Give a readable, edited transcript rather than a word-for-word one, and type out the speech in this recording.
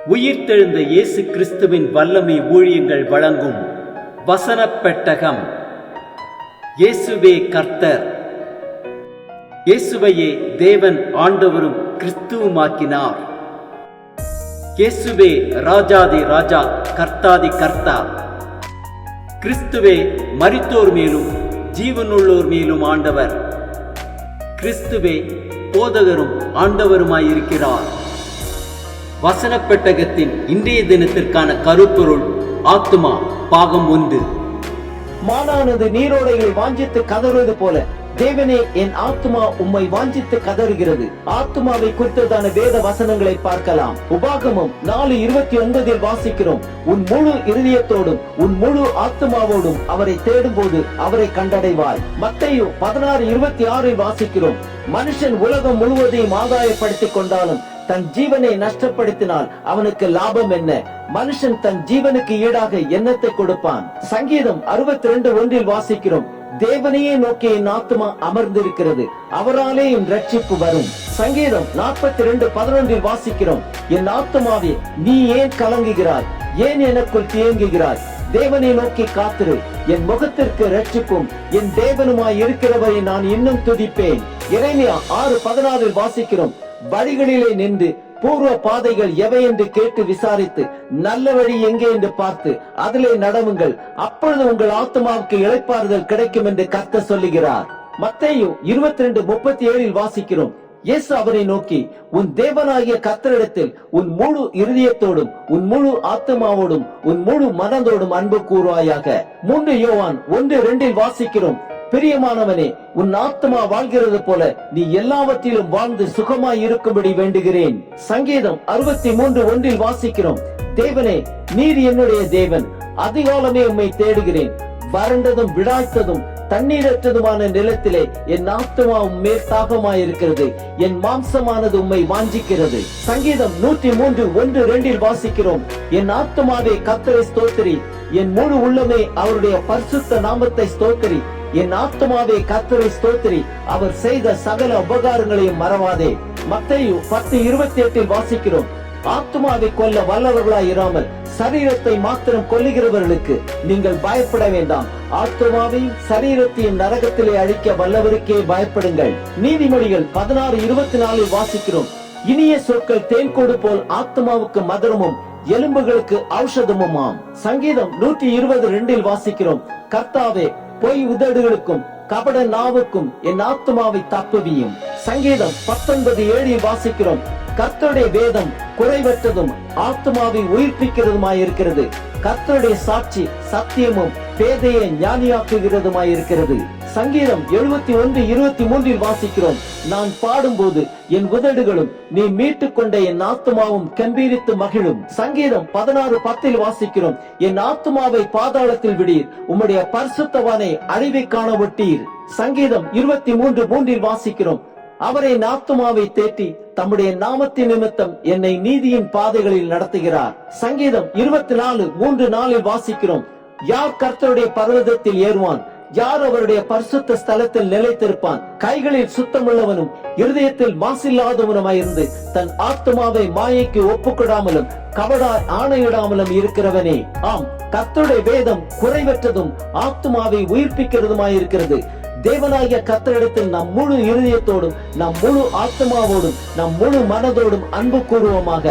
உயிர்த்தெழுந்த இயேசு கிறிஸ்துவின் வல்லமை ஊழியங்கள் வழங்கும் வசனப் பெட்டகம். இயேசுவே கர்த்தர். இயேசுவையே தேவன் ஆண்டவரும் கிறிஸ்துவுமாக்கினார். இயேசுவே ராஜாதி ராஜா, கர்த்தாதி கர்த்தா. கிறிஸ்துவே மரித்தோர் மேலும் ஜீவனுள்ளோர் மேலும் ஆண்டவர். கிறிஸ்துவே போதகரும் ஆண்டவருமாயிருக்கிறார். வசனப் பெட்டகத்தின் இன்றைய தினத்திற்கான கருப்பொருள் ஆத்துமா பாகம் 1. மானானது நீரோடைகளை வாஞ்சித்து கதறுவது போல தேவனே, என் ஆத்துமா உம்மை வாஞ்சித்து கதறுகிறது. ஆத்துமாவை குறித்ததான வேத வசனங்களை பார்க்கலாம். உபாகமம் 4:29 வாசிக்கிறோம், உன் முழு இருதயத்தோடும் உன் முழு ஆத்துமாவோடும் அவரை தேடும் போது அவரை கண்டடைவாய். மத்தேயு 16:26 வாசிக்கிறோம், மனுஷன் உலகம் முழுவதையும் ஆதாயப்படுத்திக் கொண்டாலும் தன் ஜீவனை நஷ்டப்படுத்தினால் அவனுக்கு லாபம் என்ன? மனுஷன் தன் ஜீவனுக்கு ஈடாக என்னத்தை கொடுப்பான்? சங்கீதம் 62:1 வாசிக்கிறோம், தேவனையே நோக்கி என் ஆத்துமா அமர்ந்திருக்கிறது, அவராலே என் ரட்சிப்பு வரும். சங்கீதம் 42:11 வாசிக்கிறோம், என் ஆத்துமாவே நீ ஏன் கலங்குகிறாய்? ஏன் எனக்குள் தேங்குகிறாய்? தேவனை நோக்கி காத்திரு, என் முகத்திற்கு ரட்சிப்பும் என் தேவனுமாய் இருக்கிறவரை நான் இன்னும் துதிப்பேன். எரேமியா 6:14 வாசிக்கிறோம், வழிகளிலே நின்று பூர்வ பாதைகள் எவை என்று கேட்டு விசாரித்து நல்ல வழி எங்கே என்று பார்த்து அதிலே நடவுங்கள், அப்பொழுது உங்கள் ஆத்துமாவுக்கு இளைப்பாறுதல் கிடைக்கும் என்று கர்த்தர் சொல்லுகிறார். மத்தேயு 22:37 வாசிக்கிறோம், இயேசு அவரை நோக்கி, உன் தேவனாகிய கர்த்தரிடத்தில் உன் முழு இருதயத்தோடும் உன் முழு ஆத்துமாவோடும் உன் முழு மனதோடும் அன்பு கூறுவாயாக. 3 யோவான் 1:2 வாசிக்கிறோம், பிரியமானவனே, உன் ஆத்துமா வாழ்கிறது போல நீ எல்லாவற்றிலும் வாழ்ந்து சுகமாய் இருக்கும்படி வேண்டுகிறேன். சங்கீதம் 63:1 வாசிக்கிறோம், தேவனே, நீர் என்னுடைய தேவன், அதிகாலமே உம்மை தேடுகிறேன். வறண்டதும் விடாய்த்ததும் தண்ணீரற்றதுமான நிலத்திலே என் ஆத்துமா உம்மேல் தாகமாயிருக்கிறது, என் மாம்சமானது உம்மை வாஞ்சிக்கிறது. சங்கீதம் 103:1-2 வாசிக்கிறோம், என் ஆத்துமாவே கர்த்தரை ஸ்தோத்திரி, என் முழு உள்ளமே அவருடைய பரிசுத்த நாமத்தை ஸ்தோத்திரி. என் ஆத்துமாவே கர்த்தரை ஸ்தோத்திரி, அவர் செய்த சகல உபகாரங்களையும் மறவாதே. மத்தேயு 10:28 வாசிக்கிறோம், ஆத்துமாவை கொல்ல வல்லவர்களாய் இராமல் சரீரத்தை மாத்திரம் கொல்லுகிறவர்களுக்கு நீங்கள் பயப்பட வேண்டாம், ஆத்துமாவையும் சரீரத்தையும் நரகத்திலே அழிக்க வல்லவருக்கே பயப்படுங்கள். நீதிமொழிகள் 16:24 வாசிக்கிறோம், இனிய சொற்கள் தேன்கூடு போல் ஆத்துமாவுக்கு மதுரமும் எலும்புகளுக்கு ஔஷதமுமாம். சங்கீதம் 120:2 வாசிக்கிறோம், கர்த்தாவே, பொய் உதடுகளுக்கும் கபட நாவுக்கும் என் ஆத்துமாவை தப்புவியும். சங்கீதம் 19:7 வாசிக்கிறோம், கர்த்தருடைய வேதம் குறைவற்றதும் ஆத்துமாவை உயிர்ப்பிக்கிறதுமாயிருக்கிறது, கர்த்தருடைய சாட்சி சத்தியமும் பேதையை ஞானியாக்குகிறதுமாயிருக்கிறது. சங்கீதம் 71:23 வாசிக்கிறோம், நான் பாடும்போது என் உதடுகளும் நீ மீட்டுக் கொண்ட என் ஆத்துமாவும் கம்பீரித்து மகிழும். சங்கீதம் 16:10 வாசிக்கிறோம், என் ஆத்துமாவை பாதாளத்தில் விடீர், உம்முடைய பரிசுத்தவானை அழிவை காண விட்டீர். சங்கீதம் 23:3 வாசிக்கிறோம், அவரை ஆத்துமாவை தேற்றி தம்முடைய நாமத்தின் நிமித்தம் என்னை நீதியின் பாதைகளில் நடத்துகிறார். சங்கீதம் 24:3-4 வாசிக்கிறோம், யார் கர்த்தருடைய பர்வதத்தில் ஏறுவான்? யார் அவருடைய பரிசுத்த ஸ்தலத்தில் நிலைத்திருப்பான்? கைகளில் சுத்தமுள்ளவனும் இருதயத்தில் மாசில்லாதவனுமாயிருந்து தன் ஆத்துமாவை மாயைக்கு ஒப்புக்கொடாமலும் கபடாய் ஆணையிடாமலும் இருக்கிறவனே. ஆம், கர்த்தருடைய வேதம் குறைவற்றதும் ஆத்துமாவை உயிர்ப்பிக்கிறதுமாயிருக்கிறது. தேவனாகிய கர்த்தரிடத்தில் நம் முழு இருதயத்தோடும் நம் முழு ஆத்துமாவோடும் நம் முழு மனதோடும் அன்பு கூறுவோமாக.